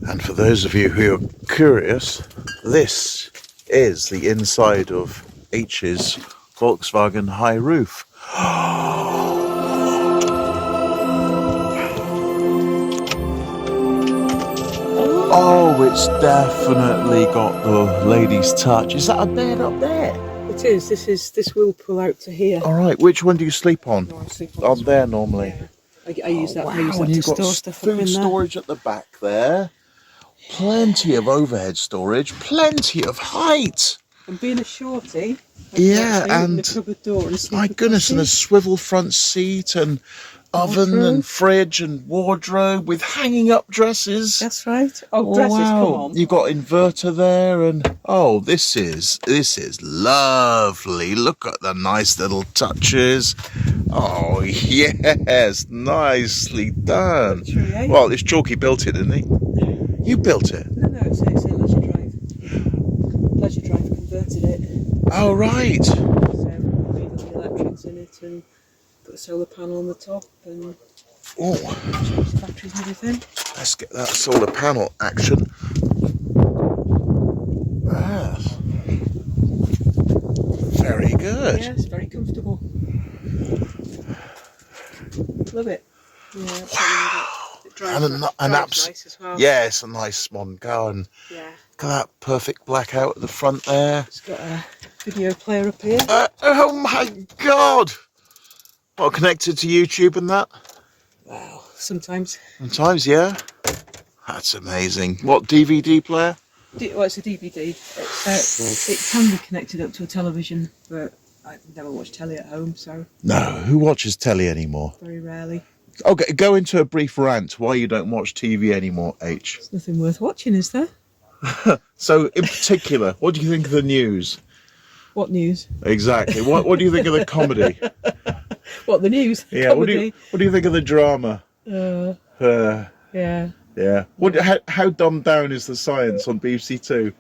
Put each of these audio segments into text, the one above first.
And for those of you who are curious, this is the inside of H's Volkswagen high roof. Oh, it's definitely got the lady's touch. Is that a bed up there? It is. This will pull out to here. All right. Which one do you sleep on? No, I sleep on there normally. Yeah. I use that. Wow, I use that and to you've got store stuff food up in storage at the back there. Plenty of overhead storage. Plenty of height. And being a shorty, Yeah, and the cupboard door and my goodness, and a swivel front seat and oven and fridge and wardrobe with hanging up dresses. That's right. Oh, dresses, wow. Come on. You've got inverter there, and oh, this is lovely. Look at the nice little touches. Oh yes, nicely done. True, eh? Well, it's Chalky built it, didn't he? You built it. No, it's a leisure drive. Leisure drive converted it. Oh right. So leave the electrics in it and put a solar panel on the top and change the batteries and everything. Let's get that solar panel action. Yes. Very good. Yeah, it's very comfortable. Love it. Yeah, wow. It drives nice as well. Yeah, it's a nice modern car, and yeah. Look at that perfect blackout at the front there. It's got a video player up here. Oh my god! Well, connected to YouTube and that? Wow, sometimes. Sometimes, yeah. That's amazing. What, DVD player? Well, it's a DVD. It can be connected up to a television, but I never watch telly at home, so... No, who watches telly anymore? Very rarely. Okay, go into a brief rant why you don't watch TV anymore, H. There's nothing worth watching, is there? So, in particular, what do you think of the news? What news? Exactly. What do you think of the comedy? What, the news? Yeah. Comedy? What do you think of the drama? Yeah. Yeah. How dumbed down is the science on BBC Two?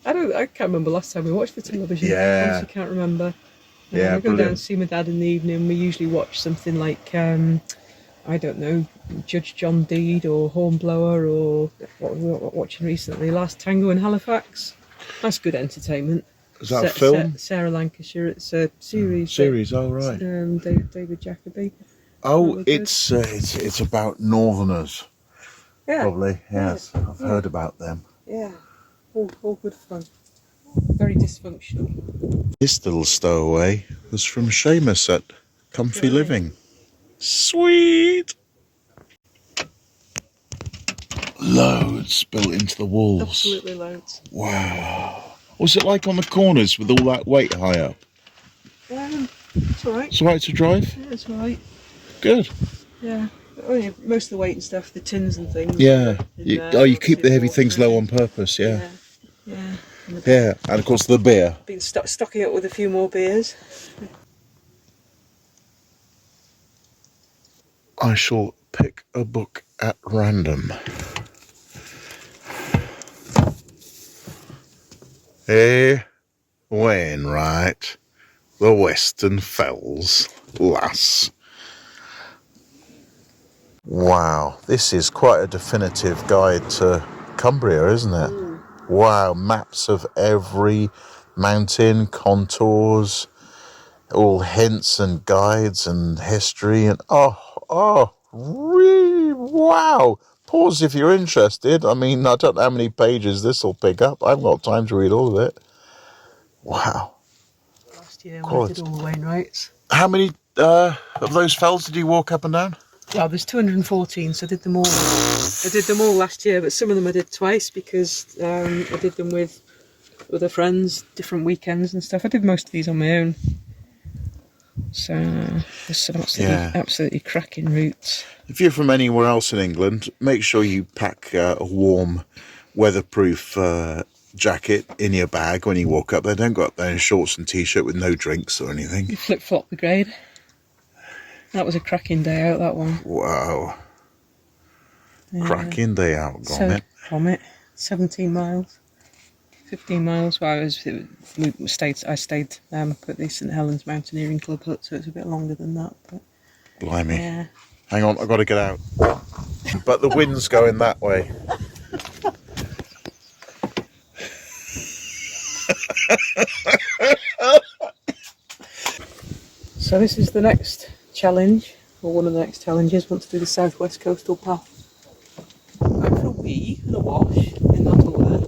I can't remember last time we watched the television. Yeah. I honestly can't remember. Yeah, I go down and see my dad in the evening. We usually watch something like, I don't know, Judge John Deed or Hornblower, or what we were watching recently, Last Tango in Halifax. That's good entertainment. Is that a film? Sarah Lancashire. It's a series. Series, oh right. David Jacobi. Oh, it's about Northerners. Yeah. Probably, yes. Yeah. I've heard about them. Yeah. All good fun. Very dysfunctional. This little stowaway was from Seamus at Comfy Living. Sweet! Loads built into the walls. Absolutely loads. Wow. What's it like on the corners with all that weight high up? It's alright. It's alright to drive? Yeah, it's alright. Good. Yeah. Oh, yeah. Most of the weight and stuff, the tins and things. Yeah. You keep the heavy things low on purpose, yeah. Yeah. Yeah, and of course the beer. Been stocking up with a few more beers. I shall pick a book at random. Wainwright, The Western Fells, lass. Wow, this is quite a definitive guide to Cumbria, isn't it? Wow, maps of every mountain, contours, all hints and guides and history, and really, wow. Pause if you're interested. I mean, I don't know how many pages this will pick up. I haven't got time to read all of it. Wow. Last year we did all the Wainwrights. How many of those fells did you walk up and down? Well, there's 214, so I did them all. I did them all last year, but some of them I did twice because I did them with other friends, different weekends and stuff. I did most of these on my own. So there's some absolutely cracking routes. If you're from anywhere else in England, make sure you pack a warm, weatherproof jacket in your bag when you walk up there. Don't go up there in shorts and t-shirt with no drinks or anything. You flip-flop the grade. That was a cracking day out, that one. Wow. Yeah. Cracking day out, Grommet. 17 miles. 15 miles. Well, I stayed at the St Helens Mountaineering Club hut, so it's a bit longer than that. But blimey. Yeah. Hang on, I've got to get out. But the wind's going that way. So this is the next challenge, or one of the next challenges. Want to do the Southwest Coastal Path. Going for a wee and a wash in that toilet.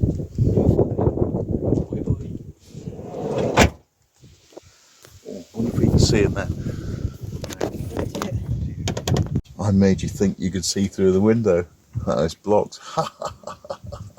I wonder if we can see in there. I made you think you could see through the window. That is blocked.